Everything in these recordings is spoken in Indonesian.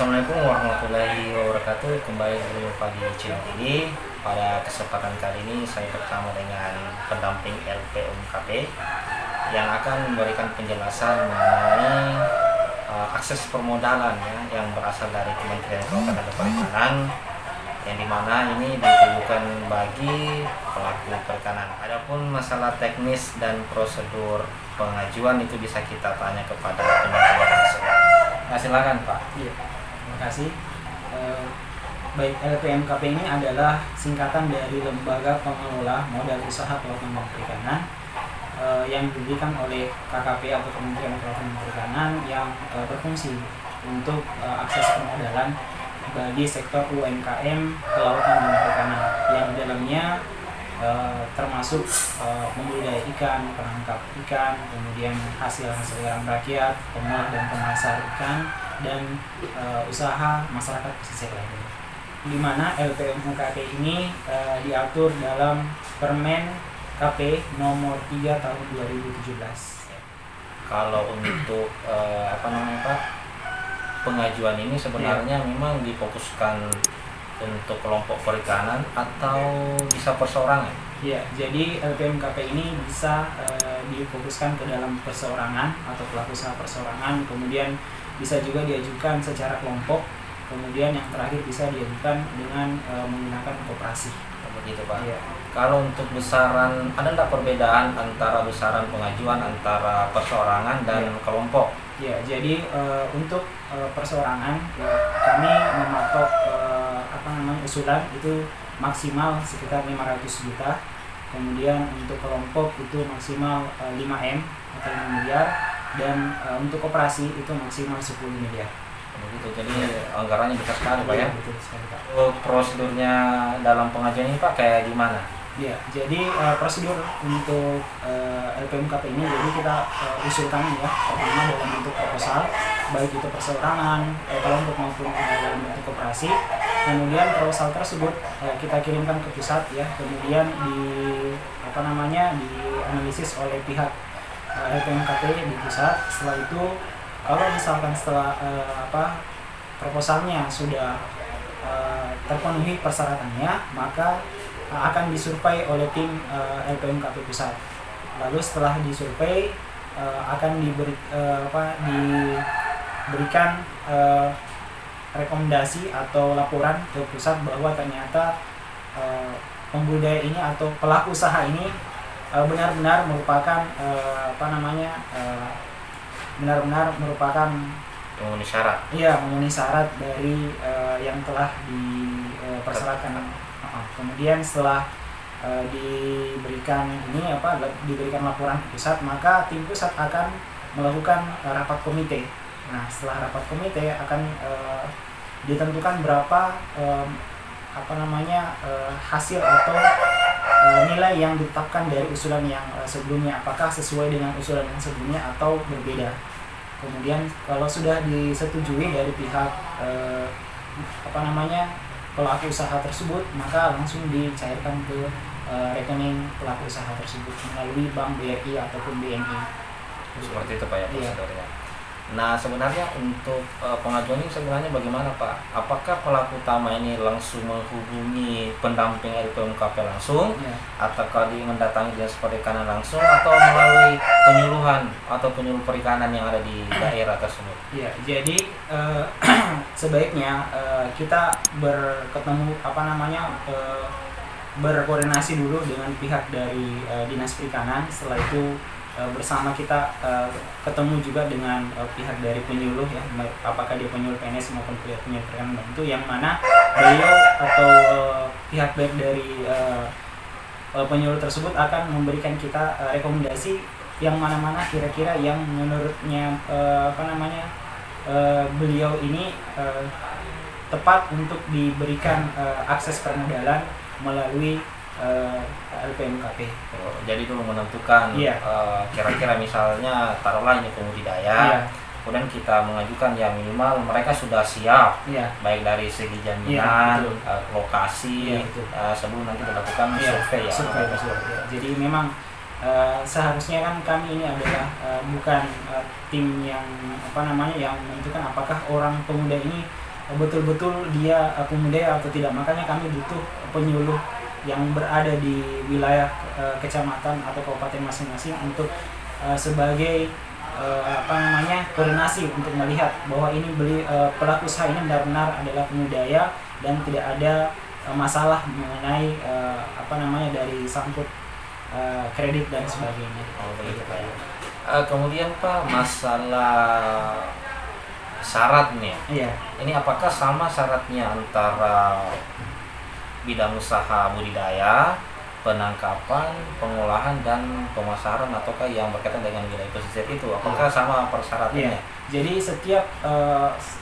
Assalamualaikum warahmatullahi wabarakatuh. Kembali berjumpa di channel ini. Pada kesempatan kali ini saya bersama dengan pendamping LPMKP yang akan memberikan penjelasan mengenai akses permodalan yang berasal dari Kementerian Kelautan dan Perikanan, yang dimana ini ditujukan bagi pelaku perikanan. Adapun masalah teknis dan prosedur pengajuan itu bisa kita tanya kepada penyedia langsung. Nah, silakan Pak. Iya, terima kasih. Baik, LPMKP ini adalah singkatan dari Lembaga Pengelola Modal Usaha Kelautan dan Perikanan yang didirikan oleh KKP atau Kementerian Kelautan dan Perikanan yang berfungsi untuk akses permodalan bagi sektor UMKM kelautan dan perikanan, yang di dalamnya termasuk membudidaya ikan, penangkap ikan, kemudian hasil-hasil garam rakyat, pengolah dan pemasar ikan, dan usaha masyarakat pesisir lainnya. Di mana LPMKP ini diatur dalam Permen KP nomor 3 tahun 2017. Kalau untuk Pak, pengajuan ini sebenarnya memang difokuskan untuk kelompok perikanan atau bisa perseorangan? Ya, jadi LPMKP ini bisa difokuskan ke dalam perseorangan atau pelaku usaha perseorangan, kemudian bisa juga diajukan secara kelompok, kemudian yang terakhir bisa diajukan dengan menggunakan koperasi. Begitu Pak. Ya. Kalau untuk besaran, ada nggak perbedaan antara besaran pengajuan antara perseorangan dan kelompok? Ya, jadi untuk perseorangan kami mematok usulan itu maksimal sekitar 500 juta. Kemudian untuk kelompok itu maksimal 5M atau 5 miliar, dan untuk koperasi itu maksimal 10 miliar. Begitu. Jadi anggarannya besar sekali Pak ya. Betul sekali Pak. Prosedurnya dalam pengajuan ini Pak kayak gimana? Ya, jadi prosedur untuk LPMKP ini, jadi kita usulkan ya, pertama dalam bentuk proposal, baik itu perseorangan, kelompok maupun dalam bentuk koperasi. Kemudian proposal tersebut kita kirimkan ke pusat ya, kemudian dianalisis oleh pihak LPMKP di pusat. Setelah itu, kalau misalkan setelah proposalnya sudah terpenuhi persyaratannya, maka akan disurvei oleh tim LPMKP pusat. Lalu setelah disurvei akan diberikan rekomendasi atau laporan ke pusat bahwa ternyata pembudidaya ini atau pelaku usaha ini benar-benar merupakan benar-benar merupakan Memenuhi syarat. Iya, memenuhi syarat dari yang telah dipersyaratkan. Kemudian setelah diberikan laporan ke pusat, maka tim pusat akan melakukan rapat komite. Nah, setelah rapat komite akan ditentukan berapa hasil atau nilai yang ditetapkan dari usulan yang sebelumnya, apakah sesuai dengan usulan yang sebelumnya atau berbeda. Kemudian kalau sudah disetujui dari pihak pelaku usaha tersebut, maka langsung dicairkan ke rekening pelaku usaha tersebut melalui Bank BRI ataupun BNI. Seperti itu Pak ya prosedurnya. Nah, sebenarnya untuk pengajuan ini sebenarnya bagaimana Pak? Apakah pelaku utama ini langsung menghubungi pendamping LPMKP langsung, ataukah mendatangi Dinas Perikanan langsung, atau melalui penyuluhan atau penyuluh perikanan yang ada di daerah tersebut? Ya, jadi sebaiknya kita berkoordinasi dulu dengan pihak dari Dinas Perikanan. Setelah itu bersama kita ketemu juga dengan pihak dari penyuluh ya, apakah dia penyuluh PNS maupun penyuluh perikanan, itu yang mana beliau atau pihak dari penyuluh tersebut akan memberikan kita rekomendasi yang mana-mana kira-kira yang menurutnya beliau ini tepat untuk diberikan akses permodalan melalui LPMKP. Jadi dulu menentukan kira-kira misalnya taruhlah ini pembudidaya, kemudian kita mengajukan ya minimal mereka sudah siap, baik dari segi jaminan, lokasi, sebelum nanti dilakukan survei ya. Jadi memang seharusnya kan kami ini adalah bukan tim yang yang menentukan apakah orang pemuda ini betul-betul dia pembudidaya atau tidak. Makanya kami butuh penyuluh yang berada di wilayah kecamatan atau kabupaten masing-masing untuk sebagai koordinasi untuk melihat bahwa ini pelaku usaha ini benar-benar adalah pembudidaya dan tidak ada masalah mengenai dari sangkut kredit dan sebagainya. Oh begitu Pak ya. Kemudian Pak, masalah syaratnya. Iya. Ini apakah sama syaratnya antara bidang usaha budidaya, penangkapan, pengolahan dan pemasaran, ataukah yang berkaitan dengan wilayah pesisir itu? Apakah sama persyaratannya? Iya. Jadi setiap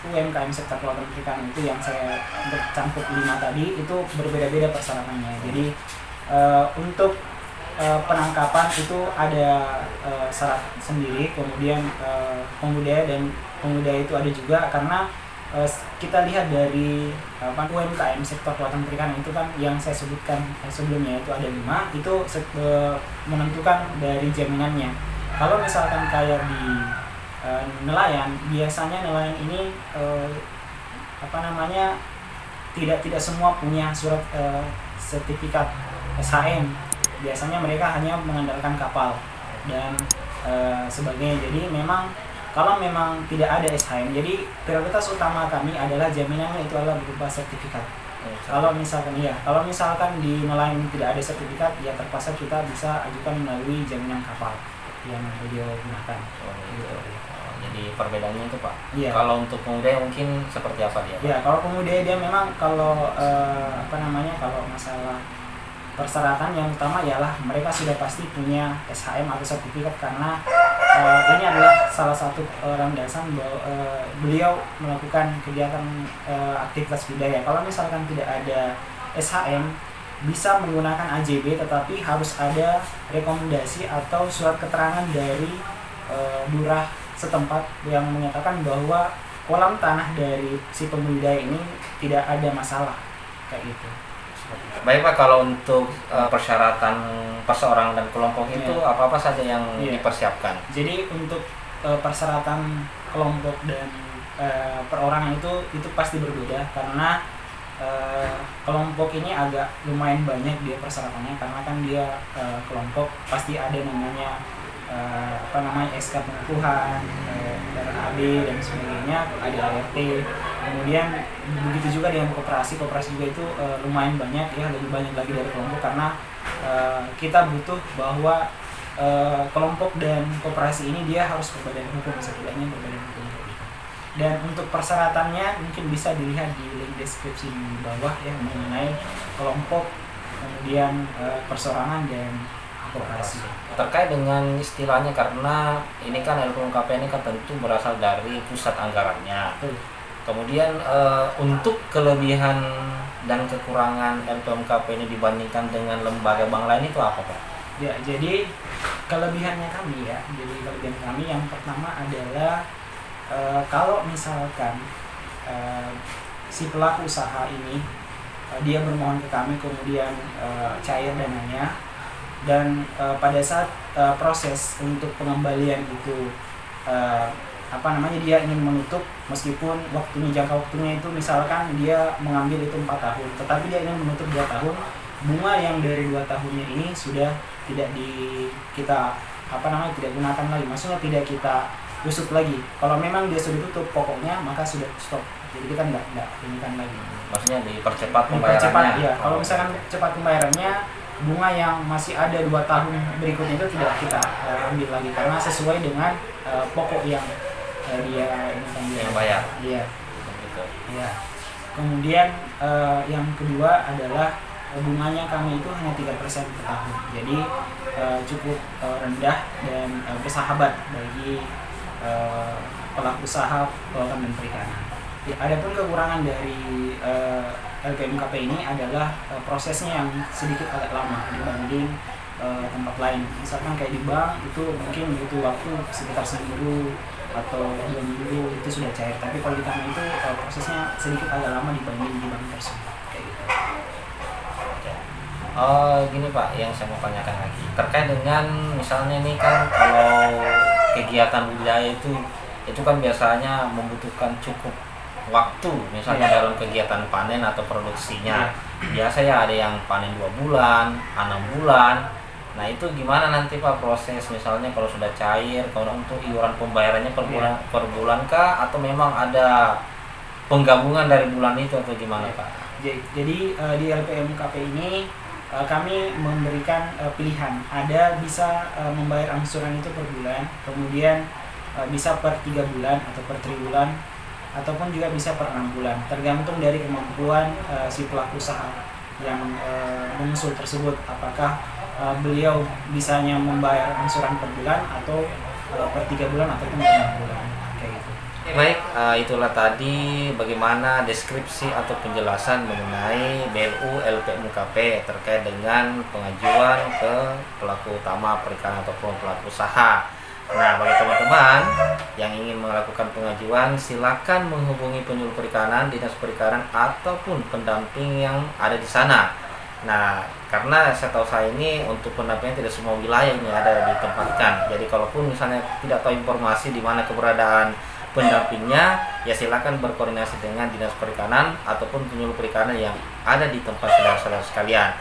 UMKM sektor kelautan perikanan itu yang saya bercampur 5 tadi itu berbeda-beda persyaratannya. Jadi untuk penangkapan itu ada syarat sendiri, kemudian pembudidaya dan pembudidaya itu ada juga, karena kita lihat dari UMKM sektor kelautan perikanan itu kan yang saya sebutkan sebelumnya itu ada 5, itu menentukan dari jaminannya. Kalau misalkan kayak di nelayan, biasanya nelayan ini tidak semua punya surat sertifikat SHM. Biasanya mereka hanya mengandalkan kapal dan sebagainya. Jadi memang kalau memang tidak ada SHM, jadi prioritas utama kami adalah jaminannya itu adalah berupa sertifikat. Kalau misalkan di nelayan tidak ada sertifikat, ya terpaksa kita bisa ajukan melalui jaminan kapal yang beliau gunakan. Gitu. Jadi perbedaannya itu Pak. Iya. Kalau untuk pembudidaya mungkin seperti apa dia Pak? Ya, kalau pembudidaya dia memang kalau kalau masalah persyaratan yang utama ialah mereka sudah pasti punya SHM atau sertifikat, karena ini adalah salah satu landasan beliau melakukan kegiatan aktivitas budaya. Kalau misalkan tidak ada SHM, bisa menggunakan AJB, tetapi harus ada rekomendasi atau surat keterangan dari lurah setempat yang menyatakan bahwa kolam tanah dari si pembudidaya ini tidak ada masalah, kayak gitu. Baik Pak, kalau untuk persyaratan perseorangan dan kelompok itu apa-apa saja yang dipersiapkan? Jadi untuk persyaratan kelompok dan perorangan itu pasti berbeda, karena kelompok ini agak lumayan banyak dia persyaratannya, karena kan dia kelompok pasti ada namanya SK pengukuhan, RAB dan sebagainya, ada ART. Kemudian begitu juga dengan koperasi juga itu lumayan banyak ya, lebih banyak lagi dari kelompok, karena kita butuh bahwa kelompok dan koperasi ini dia harus berbadan hukum, setidaknya berbadan hukum. Dan untuk persyaratannya mungkin bisa dilihat di link deskripsi di bawah ya, mengenai kelompok, kemudian perseorangan dan koperasi. Terkait dengan istilahnya, karena ini kan LPMKP ini kan tentu berasal dari pusat anggarannya. Kemudian untuk kelebihan dan kekurangan LPMKP ini dibandingkan dengan lembaga bank lain itu apa Pak? Ya, jadi kelebihan kami yang pertama adalah kalau misalkan si pelaku usaha ini dia bermohon ke kami, kemudian cair dananya, dan pada saat proses untuk pengembalian itu dia ingin menutup, meskipun jangka waktunya itu misalkan dia mengambil itu 4 tahun, tetapi dia ingin menutup 2 tahun, bunga yang dari 2 tahunnya ini sudah tidak tidak gunakan lagi, maksudnya tidak kita usut lagi. Kalau memang dia sudah tutup pokoknya, maka sudah stop. Jadi kita nggak inikan lagi. Maksudnya dipercepat pembayarannya. Iya. Kalau misalkan cepat pembayarannya, bunga yang masih ada 2 tahun berikutnya itu tidak kita ambil lagi, karena sesuai dengan pokok yang dia bayar. Iya. Gitu. Iya. Kemudian yang kedua adalah bunganya kami itu hanya 3% per tahun. Jadi cukup rendah dan bersahabat bagi pelaku usaha kelautan dan perikanan. Adapun kekurangan dari LPMKP ini adalah prosesnya yang sedikit agak lama dibanding tempat lain. Misalkan kayak di bank itu mungkin butuh waktu sekitar 1 minggu atau 2 minggu itu sudah cair. Tapi kalau di kami itu prosesnya sedikit agak lama dibanding di bank tersebut. Kayak gitu. Gini Pak, yang saya mau tanyakan lagi terkait dengan misalnya ini kan kalau kegiatan budidaya itu kan biasanya membutuhkan cukup waktu misalnya Iya. dalam kegiatan panen atau produksinya. Biasanya ada yang panen 2 bulan, 6 bulan. Nah itu gimana nanti Pak proses misalnya kalau sudah cair, kalau untuk iuran pembayarannya per bulan kah atau memang ada penggabungan dari bulan itu atau gimana Pak? Jadi di LPMKP ini kami memberikan pilihan. Ada bisa membayar angsuran itu per bulan, kemudian bisa per 3 bulan atau per triwulan, ataupun juga bisa per 6 bulan, tergantung dari kemampuan si pelaku usaha yang mengusul tersebut, apakah beliau bisanya membayar angsuran per bulan atau per 3 bulan ataupun per 6 bulan kayak gitu. Baik, itulah tadi bagaimana deskripsi atau penjelasan mengenai BLU LPMKP terkait dengan pengajuan ke pelaku utama perikanan ataupun pelaku usaha. Nah, bagi teman-teman yang ingin melakukan pengajuan, silakan menghubungi penyuluh perikanan, dinas perikanan ataupun pendamping yang ada di sana. Nah, karena setahu saya ini untuk pendampingan tidak semua wilayah ini ada ditempatkan. Jadi kalaupun misalnya tidak tahu informasi di mana keberadaan pendampingnya, ya silakan berkoordinasi dengan dinas perikanan ataupun penyuluh perikanan yang ada di tempat saudara-saudara sekalian.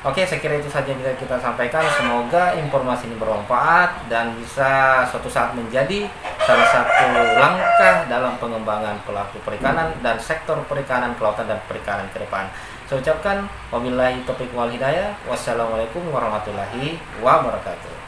Oke, saya kira itu saja yang bisa kita sampaikan. Semoga informasi ini bermanfaat dan bisa suatu saat menjadi salah satu langkah dalam pengembangan pelaku perikanan dan sektor perikanan, kelautan dan perikanan ke depan. Saya ucapkan wabillahi taufiq wal hidayah. Wassalamualaikum warahmatullahi wabarakatuh.